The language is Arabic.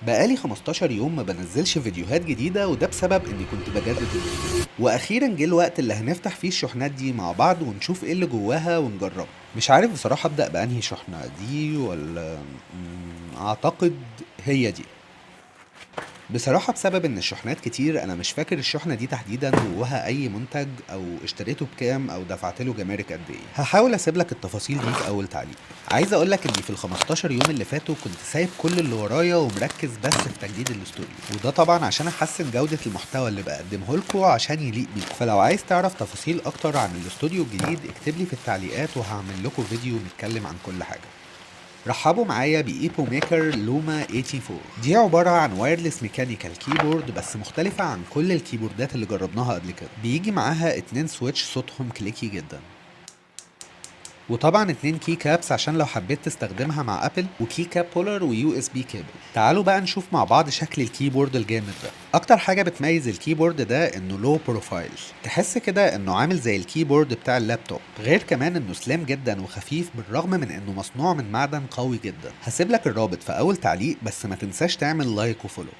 بقالي 15 يوم ما بنزلش فيديوهات جديدة، وده بسبب اني كنت بجدد الدستور. واخيرا جه الوقت اللي هنفتح فيه الشحنات دي مع بعض ونشوف ايه اللي جواها ونجربها. مش عارف بصراحة ابدأ بانهي شحنة دي ولا اعتقد هي دي. بصراحة بسبب ان الشحنات كتير انا مش فاكر الشحنة دي تحديدا جواها اي منتج او اشتريته بكام او دفعت له جمارك قد ايه. هحاول اسيب لك التفاصيل دي في اول تعليق. عايز اقول لك اني في ال 15 يوم اللي فاتوا كنت سايب كل اللي ورايا ومركز بس في تجديد الاستوديو، وده طبعا عشان احسن جودة المحتوى اللي بقدمه لكم عشان يليق بيكم. فلو عايز تعرف تفاصيل اكتر عن الاستوديو الجديد اكتب لي في التعليقات وهعمل لكم فيديو نتكلم عن كل حاجة. رحبوا معايا بإيبو ميكر لوما 84. دي عبارة عن وايرلس ميكانيكال كيبورد بس مختلفة عن كل الكيبوردات اللي جربناها قبل كده. بيجي معاها 2 سويتش صوتهم كليكي جدا، وطبعا 2 كي كابس عشان لو حبيت تستخدمها مع ابل، وكي كاب بولر ويو اس بي كيبل. تعالوا بقى نشوف مع بعض شكل الكيبورد الجامد ده. اكتر حاجه بتميز الكيبورد ده انه لو بروفايل، تحس كده انه عامل زي الكيبورد بتاع اللابتوب. غير كمان انه سليم جدا وخفيف بالرغم من انه مصنوع من معدن قوي جدا. هسيب لك الرابط في اول تعليق، بس ما تنساش تعمل لايك وفولو.